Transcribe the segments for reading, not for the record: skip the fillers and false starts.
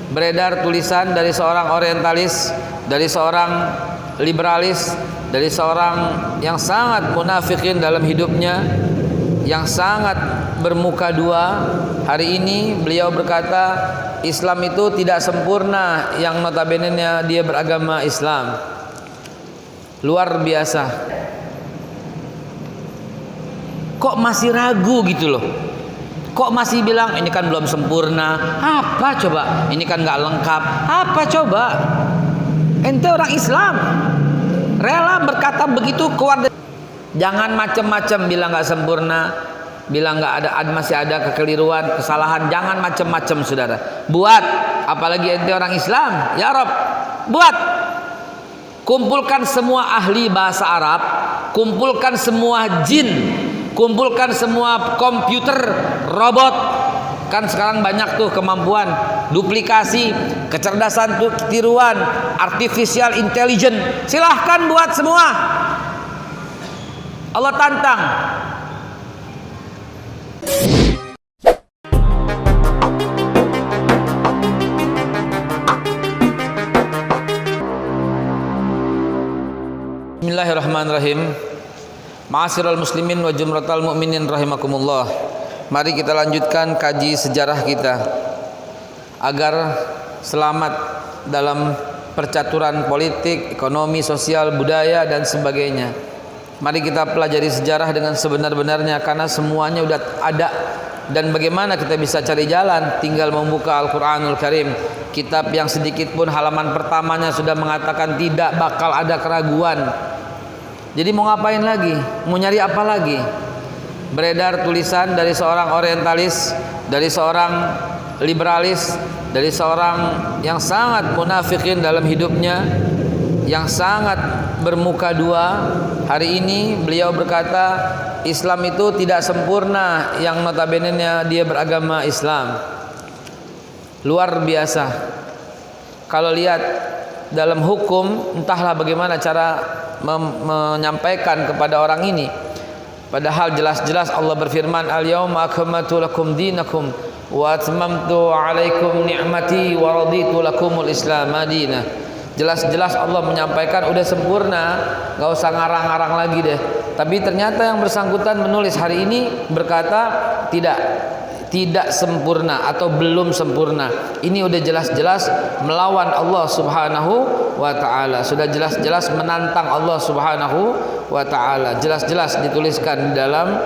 beredar tulisan dari seorang orientalis, dari seorang liberalis, dari seorang yang sangat munafikin dalam hidupnya, yang sangat bermuka dua. Hari ini beliau berkata Islam itu tidak sempurna, yang notabene-nya dia beragama Islam. Luar biasa. Kok masih ragu gitu loh? Kok masih bilang ini kan belum sempurna? Apa coba? Ini kan nggak lengkap. Apa coba? Ente orang Islam, rela berkata begitu keluar. Jangan macam-macam bilang nggak sempurna, bilang nggak ada, masih ada kekeliruan, kesalahan. Jangan macam-macam, saudara. Buat, apalagi ente orang Islam, ya Rob, buat. Kumpulkan semua ahli bahasa Arab, kumpulkan semua jin, kumpulkan semua komputer, robot. Kan sekarang banyak tuh kemampuan duplikasi, kecerdasan tiruan, artificial intelligence. Silahkan buat semua. Allah tantang. Bismillahirrahmanirrahim. Ma'asyiral muslimin wa jumratal mu'minin rahimakumullah. Mari kita lanjutkan kaji sejarah kita agar selamat dalam percaturan politik, ekonomi, sosial, budaya dan sebagainya. Mari kita pelajari sejarah dengan sebenar-benarnya, karena semuanya udah ada. Dan bagaimana kita bisa cari jalan? Tinggal membuka Al-Quranul Karim, kitab yang sedikit pun halaman pertamanya sudah mengatakan tidak bakal ada keraguan. Jadi mau ngapain lagi? Mau nyari apa lagi? Beredar tulisan dari seorang orientalis, dari seorang liberalis, dari seorang yang sangat munafikin dalam hidupnya, yang sangat bermuka dua. Hari ini beliau berkata Islam itu tidak sempurna, yang notabene-nya dia beragama Islam. Luar biasa. Kalau lihat dalam hukum, entahlah bagaimana cara menyampaikan kepada orang ini. Padahal jelas-jelas Allah berfirman, al-yawma akmaltu lakum dinakum wa atmamtu alaikum ni'mati wa raditu lakumul islam madinah. Jelas-jelas Allah menyampaikan udah sempurna, gak usah ngarang-ngarang lagi deh. Tapi ternyata yang bersangkutan menulis hari ini berkata tidak sempurna atau belum sempurna. Ini udah jelas-jelas melawan Allah Subhanahu wa ta'ala. Sudah jelas-jelas menantang Allah Subhanahu wa ta'ala. Jelas-jelas dituliskan di dalam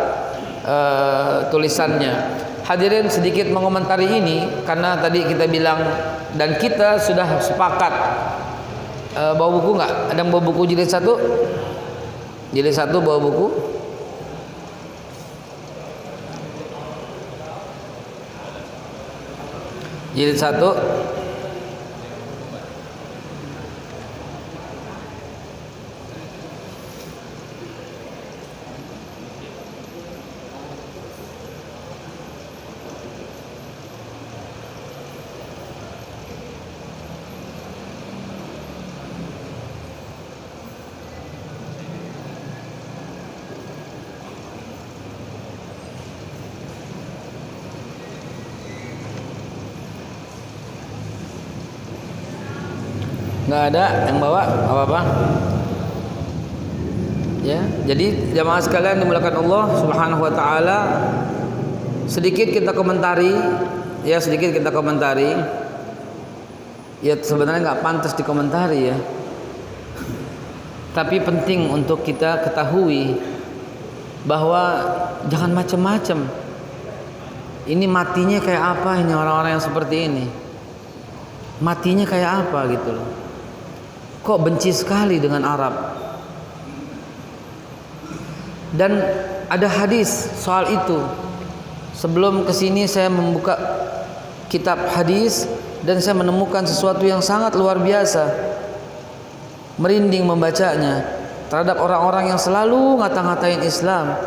tulisannya. Hadirin, sedikit mengomentari ini karena tadi kita bilang dan kita sudah sepakat. Bawa buku nggak? Ada yang bawa buku jilid 1? Jilid 1 bawa buku? Jilid 1. Nggak ada yang bawa apa-apa ya. Jadi jamaah sekalian dimuliakan Allah Subhanahu wa ta'ala, sedikit kita komentari ya, sedikit kita komentari ya. Sebenarnya nggak pantas dikomentari ya, tapi penting untuk kita ketahui bahwa jangan macam-macam. Ini matinya kayak apa ini orang-orang yang seperti ini? Matinya kayak apa gitu loh. Kok benci sekali dengan Arab. Dan ada hadis soal itu. Sebelum kesini saya membuka kitab hadis dan saya menemukan sesuatu yang sangat luar biasa. Merinding membacanya terhadap orang-orang yang selalu ngata-ngatain Islam.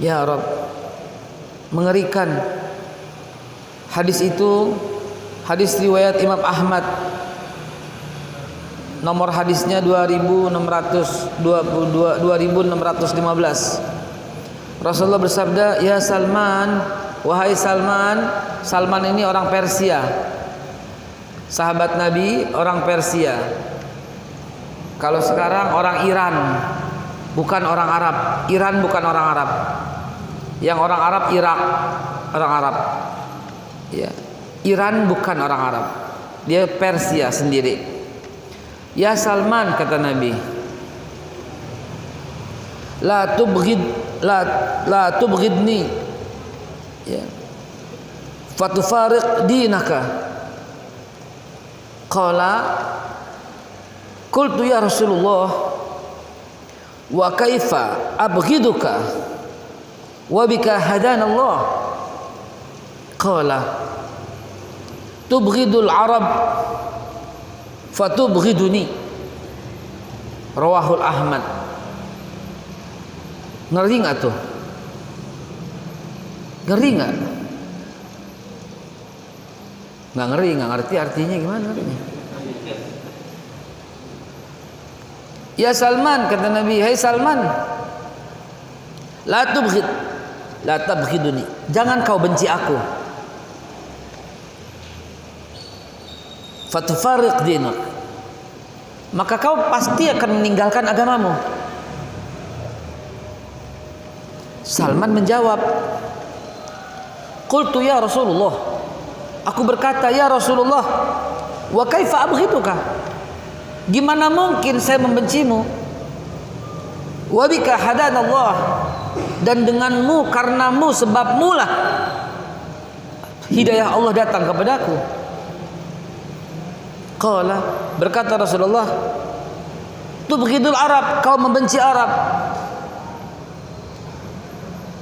Ya Rabb, mengerikan. Hadis itu hadis riwayat Imam Ahmad. Nomor hadisnya 2615. Rasulullah bersabda, "Ya Salman, wahai Salman." Salman ini orang Persia. Sahabat Nabi orang Persia. Kalau sekarang orang Iran, bukan orang Arab. Iran bukan orang Arab. Yang orang Arab Irak, orang Arab. Ya. Iran bukan orang Arab. Dia Persia sendiri. Ya Salman, kata Nabi, la tubghidni, ya, fatufariq dinaka. Qala qultu ya Rasulullah wa kaifa abghiduka wa bika hadana Allah. Qala tubghidul Arab fatubghiduni. Rawahul Ahmad. Ngeri nggak tuh? Ngeri nggak? Nggak ngeri, nggak ngerti artinya gimana artinya? Ya Salman, kata Nabi, hai Salman, la tabghiduni, jangan kau benci aku. Fatufariq dinak, maka kau pasti akan meninggalkan agamamu. Salman menjawab, qultu ya Rasulullah, aku berkata ya Rasulullah, wa kaifa abghiduka, gimana mungkin saya membencimu? Wa bika hadanallah, dan denganmu, karenamu, sebabmu lah hidayah Allah datang kepadaku. Qala, berkata Rasulullah, tubghidul Arab, kau membenci Arab.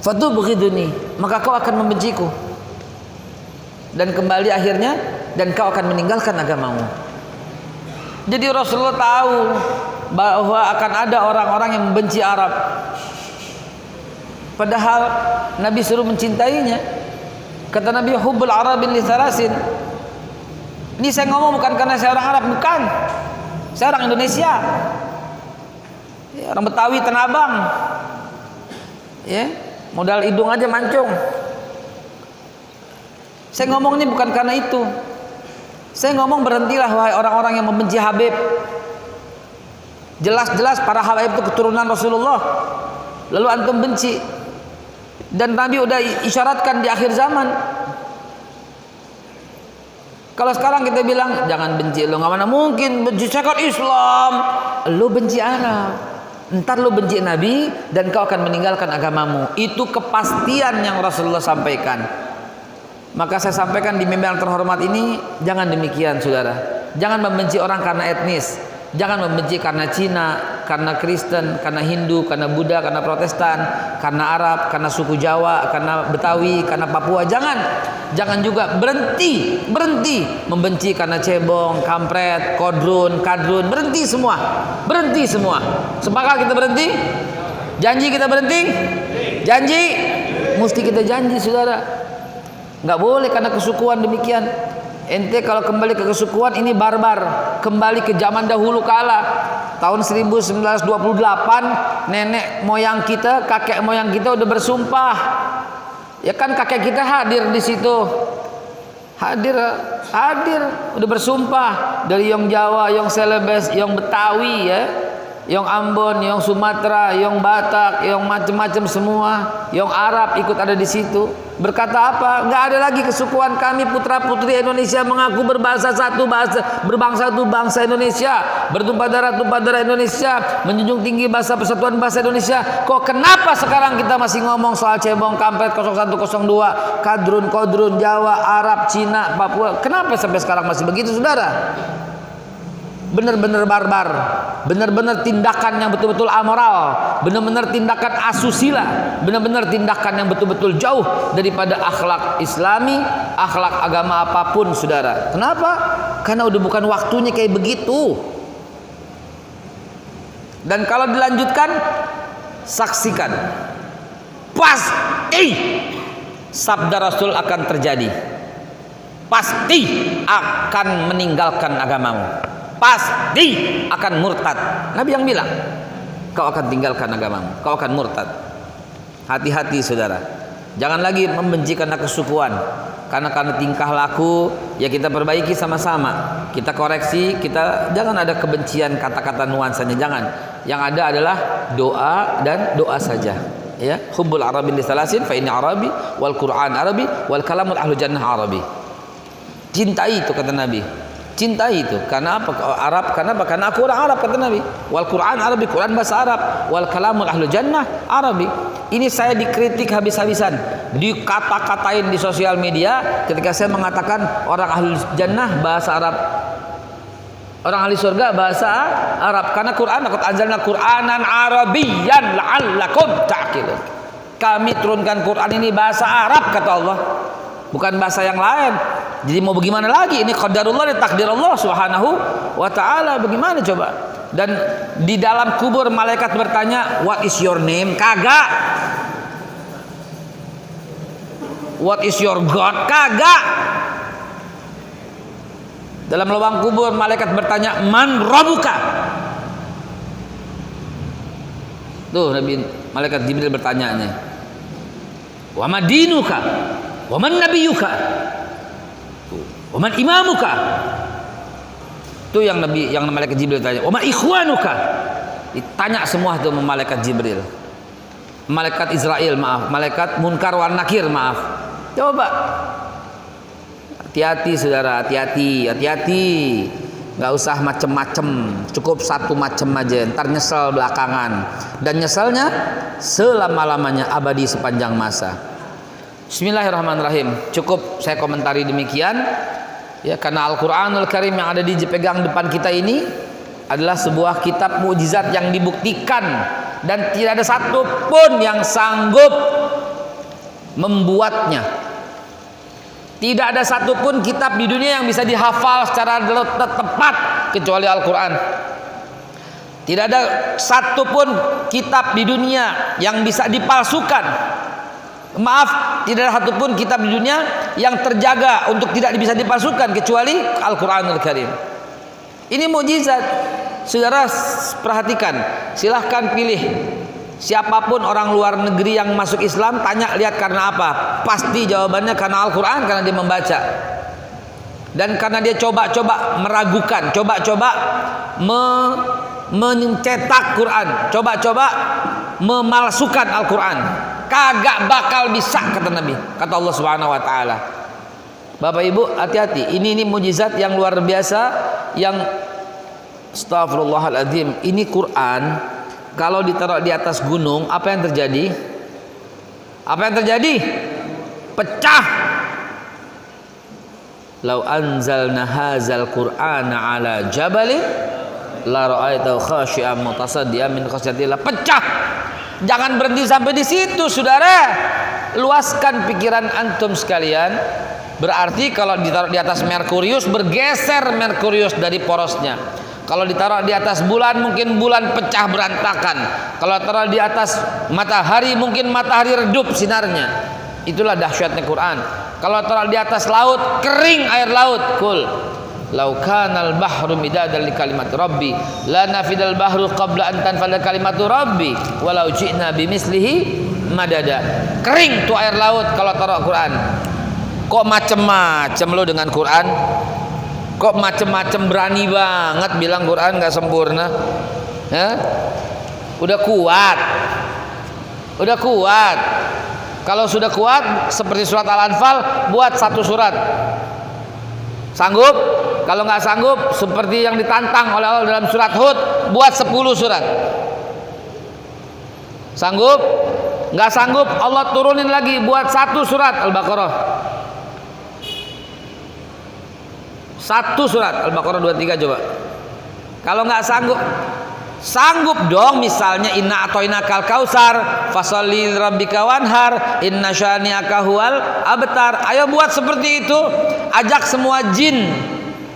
Fatubghiduni, maka kau akan membenciku. Dan kembali akhirnya, dan kau akan meninggalkan agamamu. Jadi Rasulullah tahu bahwa akan ada orang-orang yang membenci Arab, padahal Nabi suruh mencintainya. Kata Nabi, hubbul Arabin li thalasin. Ini saya ngomong bukan karena saya orang Arab, bukan. Saya orang Indonesia, ya, orang Betawi, Tanah Abang, ya, modal hidung aja mancung. Saya ngomong ini bukan karena itu. Saya ngomong berhentilah wahai orang-orang yang membenci Habib. Jelas-jelas para Habib itu keturunan Rasulullah, lalu antum benci. Dan Nabi udah isyaratkan di akhir zaman. Kalau sekarang kita bilang jangan benci lo, nggak mana mungkin benci, saya kan Islam. Lo benci Arab, ntar lo benci Nabi dan kau akan meninggalkan agamamu. Itu kepastian yang Rasulullah sampaikan. Maka saya sampaikan di mimbar yang terhormat ini, jangan demikian saudara. Jangan membenci orang karena etnis, jangan membenci karena Cina, karena Kristen, karena Hindu, karena Buddha, karena Protestan, karena Arab, karena suku Jawa, karena Betawi, karena Papua. Jangan juga berhenti membenci karena cebong, kampret, kodrun, kadrun. Berhenti semua. Sepakat kita berhenti? Janji kita berhenti? Janji? Mesti kita janji saudara. Nggak boleh karena kesukuan demikian. Ente kalau kembali ke kesukuan ini barbar, kembali ke zaman dahulu kala. Tahun 1928 nenek moyang kita, kakek moyang kita udah bersumpah. Ya kan kakek kita hadir di situ. Hadir udah bersumpah dari yang Jawa, yang Celebes, yang Betawi ya, yang Ambon, yang Sumatera, yang Batak, yang macam-macam semua, yang Arab ikut ada di situ. Berkata apa? Nggak ada lagi kesukuan kami putra-putri Indonesia mengaku berbangsa satu bangsa Indonesia, bertumpah darah Indonesia, menjunjung tinggi bahasa persatuan bahasa Indonesia. Kok kenapa sekarang kita masih ngomong soal cebong, kampret, 0102, kadrun, kodrun, Jawa, Arab, Cina, Papua? Kenapa sampai sekarang masih begitu saudara? Benar-benar barbar, benar-benar tindakan yang betul-betul amoral, benar-benar tindakan asusila, benar-benar tindakan yang betul-betul jauh daripada akhlak Islami, akhlak agama apapun saudara. Kenapa? Karena udah bukan waktunya kayak begitu. Dan kalau dilanjutkan, saksikan, pasti sabda Rasul akan terjadi, pasti akan meninggalkan agamamu, pasti akan murtad. Nabi yang bilang, kau akan tinggalkan agamamu, kau akan murtad. Hati-hati saudara, jangan lagi membenci karena kesukuan, karena tingkah laku ya kita perbaiki sama-sama, kita koreksi, kita jangan ada kebencian kata-kata nuansanya, jangan. Yang ada adalah doa dan doa saja. Ya, hubbul arabi li salasin fa inni arabi wal Qur'an arabi wal kalamul ahlu jannah arabi. Cintai itu kata Nabi. Cintai itu karena apa? Arab, karena apa? Karena aku orang Arab kata Nabi. Wal Qur'an arabi, Quran bahasa Arab, wal kalamul ahlu jannah arabi. Ini saya dikritik habis-habisan, dikata-katain di sosial media ketika saya mengatakan orang ahli jannah bahasa Arab, orang ahli surga bahasa Arab. Karena Quran, laqad anzalna Qur'anan Arabiyyan la'allakum ta'qilun. Kami turunkan Quran ini bahasa Arab kata Allah, bukan bahasa yang lain. Jadi mau bagaimana lagi? Ini qadarullah dan takdir Allah Subhanahu wa taala. Bagaimana coba? Dan di dalam kubur malaikat bertanya, "What is your name?" Kagak. "What is your God?" Kagak. Dalam lubang kubur malaikat bertanya, "Man rabbuka?" Tuh Nabi malaikat Jibril bertanyanya. "Wa ma dinuka? Wa man nabiyuka? Wa man imamuka?" Itu yang malaikat Jibril tanya. "Wa ma ikhwanuka?" Ditanya semua itu malaikat Jibril. Malaikat Israel, maaf, malaikat Munkar wan Nakir, maaf. Coba. Hati-hati saudara, hati-hati. Nggak usah macem-macem, cukup satu macem aja, ntar nyesel belakangan. Dan nyeselnya selama-lamanya, abadi sepanjang masa. Bismillahirrahmanirrahim. Cukup saya komentari demikian. Ya, karena Al-Quranul Karim yang ada dipegang depan kita ini adalah sebuah kitab mukjizat yang dibuktikan dan tidak ada satupun yang sanggup membuatnya. Tidak ada satupun kitab di dunia yang bisa dihafal secara tepat kecuali Al-Quran. Tidak ada satupun kitab di dunia yang bisa dipalsukan. Maaf, tidak ada satupun kitab di dunia yang terjaga untuk tidak bisa dipalsukan kecuali Al-Quranul Karim. Ini mukjizat. Saudara perhatikan, silahkan pilih siapapun orang luar negeri yang masuk Islam, tanya lihat karena apa? Pasti jawabannya karena Al-Quran, karena dia membaca. Dan karena dia coba-coba meragukan, coba-coba mencetak Quran, coba-coba memalsukan Al-Quran. Kagak bakal bisa kata Nabi, kata Allah Subhanahu wa taala. Bapak Ibu hati-hati, ini mukjizat yang luar biasa, yang astagfirullahaladzim. Ini Quran kalau ditaruh di atas gunung, apa yang terjadi? Apa yang terjadi? Pecah. Lau anzalna hadzal Qur'ana ala jabalin la ra'aitahu khashi'an mutasaddian min khasyatillah. Pecah. Jangan berhenti sampai di situ, saudara. Luaskan pikiran antum sekalian. Berarti kalau ditaruh di atas Merkurius, bergeser Merkurius dari porosnya. Kalau ditaruh di atas bulan, mungkin bulan pecah berantakan. Kalau taruh di atas matahari, mungkin matahari redup sinarnya. Itulah dahsyatnya Quran. Kalau taruh di atas laut, kering air laut. Kul lau kanal bahru midadan li kalimati rabbi la nafidal bahru qabla an tanfada kalimatu rabbi walau ji'na bimislihi madada. Kering tuh air laut kalau taruh Quran. Kok macem-macem lo dengan Quran? Kok macem-macem berani banget bilang Quran gak sempurna? Ya? Udah kuat. Kalau sudah kuat seperti surat Al-Anfal, buat satu surat. Sanggup? Kalau nggak sanggup, seperti yang ditantang oleh Allah dalam surat Hud, buat 10 surat. Sanggup? Nggak sanggup, Allah turunin lagi, buat satu surat Al-Baqarah. Satu surat Al-Baqarah 23 coba. Kalau nggak sanggup dong, misalnya inna atoinakal kausar fasolli rabbika wanhar inna syani'aka huwal abtar. Ayo buat seperti itu, ajak semua jin,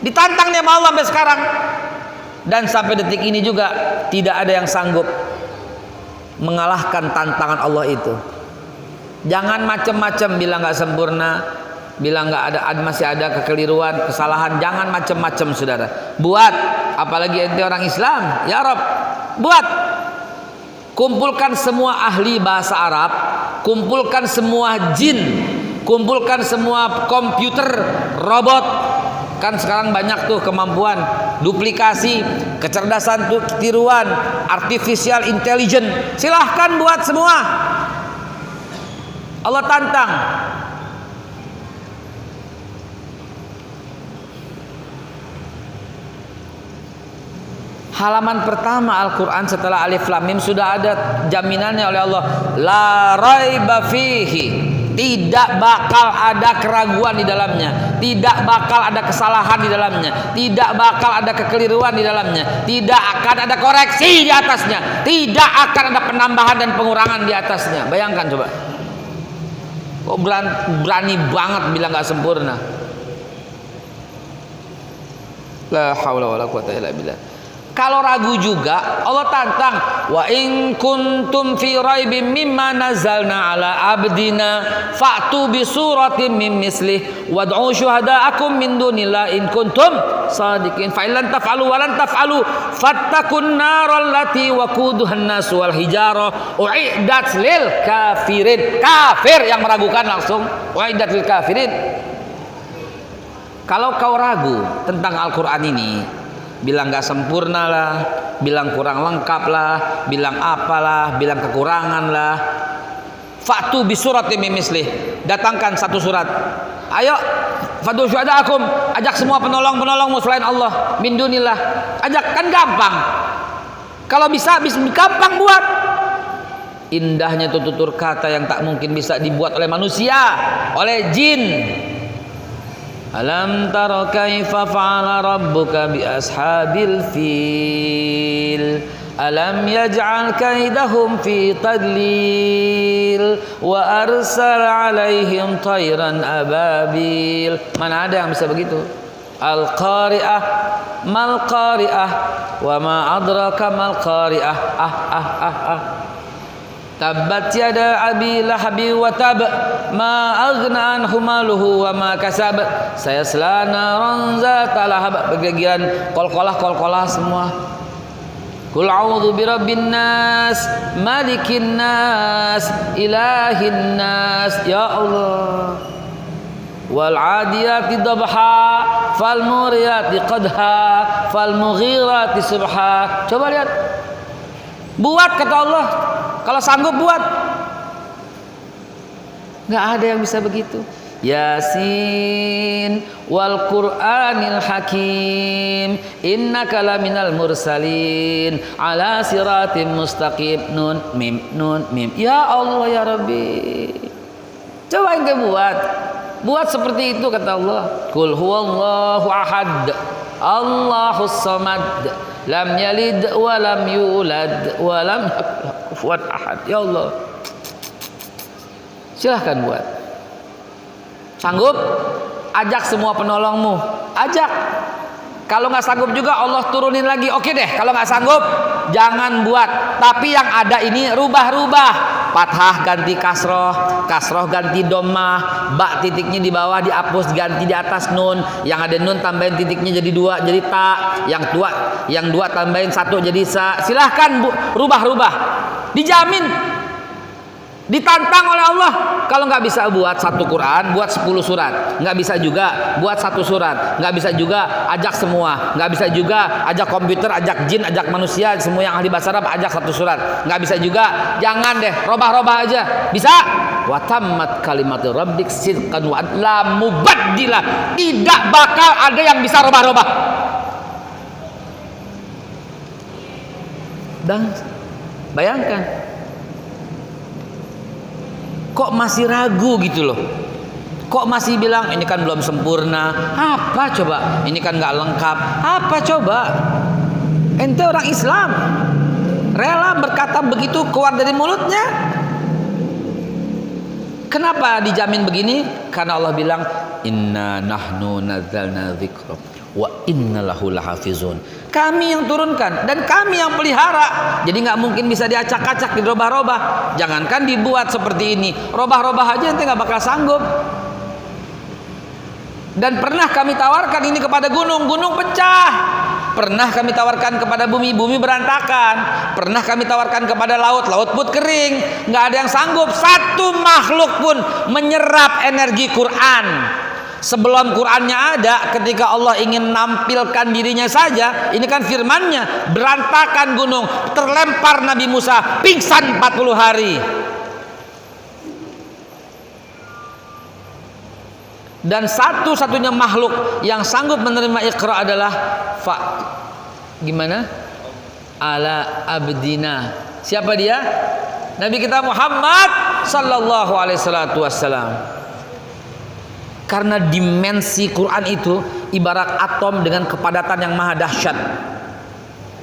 ditantang nih sama Allah sampai sekarang. Dan sampai detik ini juga tidak ada yang sanggup mengalahkan tantangan Allah itu. Jangan macam-macam bilang nggak sempurna, bilang nggak ada, masih ada kekeliruan, kesalahan. Jangan macam-macam saudara. Buat, apalagi ente orang Islam, ya Rob, buat. Kumpulkan semua ahli bahasa Arab, kumpulkan semua jin, kumpulkan semua komputer, robot. Kan sekarang banyak tuh kemampuan duplikasi, kecerdasan tiruan, artificial intelligence. Silahkan buat semua. Allah tantang. Halaman pertama Al-Quran setelah Alif Lam Mim sudah ada jaminannya oleh Allah. La raiba fihi. Tidak bakal ada keraguan di dalamnya, tidak bakal ada kesalahan di dalamnya, tidak bakal ada kekeliruan di dalamnya, tidak akan ada koreksi di atasnya, tidak akan ada penambahan dan pengurangan di atasnya. Bayangkan coba. Kok berani banget bilang gak sempurna. La haula wala quwata illa billah. Kalau ragu juga Allah tantang, wa in kuntum fi raibim mimma nazzalna ala abdina fa'tu bi suratin min mislih wad'u syuhada'akum min dunillahi in kuntum shadiqin fa illam taf'alu wa lan taf'alu fattaqun naral lati waquduhan nas wal hijarah uiddat lil kafirin. Kafir yang meragukan langsung uiddat lil kafirin. Kalau kau ragu tentang Al-Quran ini, bilang gak sempurna lah, bilang kurang lengkap lah, bilang apalah, bilang kekurangan lah, fa'tu bisuratin min mislih, datangkan satu surat. Ayo fadu syuhada'akum, ajak semua penolong-penolongmu selain Allah min dunillah. Ajak, kan gampang. Kalau bisa gampang buat. Indahnya tutur kata yang tak mungkin bisa dibuat oleh manusia, oleh jin. Alam tara kaifa fa'ala rabbuka bi ashabil fil alam yaj'al kaidahum fi tadlil wa arsal alaihim tayran ababil. Mana ada yang bisa begitu? Al-qari'ah mal qari'ah wa ma adraka mal qari'ah. Tabbat yada abi lahabi wa tab ma aghna anhu maluhu wa ma kasab sayasla naran zata lahab. Bagian kol-kolah semua. Qul a'udzu birabbin nas malikin nas ilahin nas. Ya Allah. Wal 'adiyati dhabha fal muriyati qadha fal mughirati subha. Coba lihat. Buat kata Allah. Kalau sanggup buat. Nggak ada yang bisa begitu. Yasin wal Qur'anil Hakim innaka laminal mursalin ala siratim mustaqim. Nun mim. Ya Allah ya Rabbi. Coba ente buat seperti itu kata Allah. Qul huwallahu ahad Allahus samad lam yalid wa lam yulad wa lam yakul kufuwan ahad. Ya Allah, silahkan buat. Sanggup? Ajak semua penolongmu. Ajak. Kalau nggak sanggup juga Allah turunin lagi. Oke deh, kalau nggak sanggup jangan buat. Tapi yang ada ini rubah-rubah. Fathah ganti kasroh, kasroh ganti dommah, ba titiknya di bawah dihapus ganti di atas nun, yang ada nun tambahin titiknya jadi 2 jadi ta, yang dua tambahin 1 jadi sa. Silahkan rubah-rubah, dijamin. Ditantang oleh Allah. Kalau nggak bisa buat 1 Quran, buat 10 surat. Nggak bisa juga buat 1 surat. Nggak bisa juga ajak semua. Nggak bisa juga ajak komputer, ajak jin, ajak manusia, semua yang ahli bahasa Arab ajak 1 surat. Nggak bisa juga. Jangan deh, robah-robah aja. Bisa? Wa tammat kalimatu rabbik sidqan wa la mubaddila. Tidak bakal ada yang bisa robah-robah. Dan bayangkan, kok masih ragu gitu loh. Kok masih bilang ini kan belum sempurna. Apa coba? Ini kan nggak lengkap. Apa coba? Ente orang Islam, rela berkata begitu keluar dari mulutnya. Kenapa dijamin begini? Karena Allah bilang inna nahnu nazzalna dzikra wa inna lahu lahafizun. Kami yang turunkan dan kami yang pelihara. Jadi nggak mungkin bisa diacak-acak, dirobah-robah. Jangankan dibuat seperti ini, robah-robah aja ente nggak bakal sanggup. Dan pernah kami tawarkan ini kepada gunung, gunung pecah. Pernah kami tawarkan kepada bumi, bumi berantakan. Pernah kami tawarkan kepada laut, laut pun kering. Nggak ada yang sanggup satu makhluk pun menyerap energi Quran. Sebelum Qurannya ada, ketika Allah ingin nampilkan dirinya saja, ini kan firmannya, berantakan gunung, terlempar Nabi Musa, pingsan 40 hari. Dan satu-satunya makhluk yang sanggup menerima Iqra adalah gimana? Ala abdina. Siapa dia? Nabi kita Muhammad sallallahu alaihi wasallam. Karena dimensi Quran itu ibarat atom dengan kepadatan yang maha dahsyat.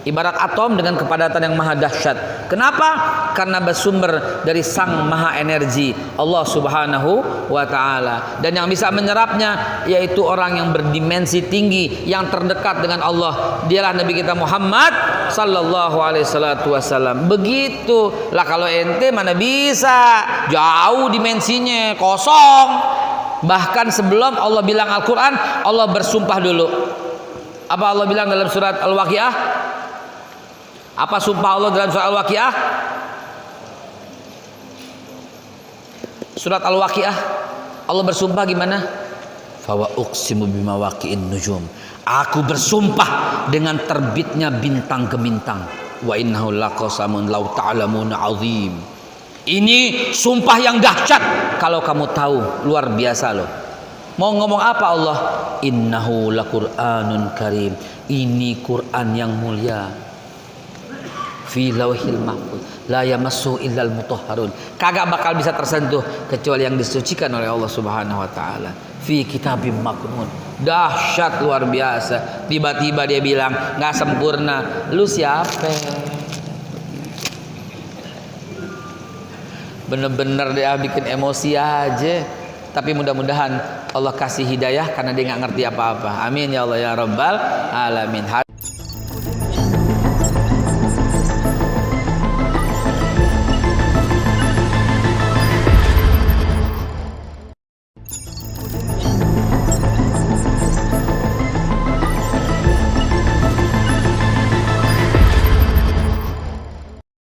Ibarat atom dengan kepadatan yang maha dahsyat. Kenapa? Karena bersumber dari Sang Maha Energi, Allah Subhanahu wa taala. Dan yang bisa menyerapnya yaitu orang yang berdimensi tinggi, yang terdekat dengan Allah. Dialah Nabi kita Muhammad sallallahu alaihi wasallam. Begitulah, kalau ente mana bisa, jauh dimensinya, kosong. Bahkan sebelum Allah bilang Al-Quran, Allah bersumpah dulu. Apa Allah bilang dalam surat Al-Waqiah? Apa sumpah Allah dalam surat Al-Waqiah? Surat Al-Waqiah Allah bersumpah gimana? Fa wa uqsimu bima waqi'in nujum. Aku bersumpah dengan terbitnya bintang ke bintang. Wa innahu laqasamun law ta'lamuna 'azim. Ini sumpah yang dahsyat, kalau kamu tahu, luar biasa loh. Mau ngomong apa Allah? Innahu laqur'anun karim. Ini Quran yang mulia. Fi lauhil mahfuz la yamassu illal mutahharun. Kagak bakal bisa tersentuh kecuali yang disucikan oleh Allah Subhanahu wa taala. Fi kitabim maknun. Dahsyat luar biasa. Tiba-tiba dia bilang nggak sempurna. Lu siapa? Bener-bener dia bikin emosi aja. Tapi mudah-mudahan Allah kasih hidayah karena dia nggak ngerti apa-apa. Amin ya Allah ya Rabbal alamin.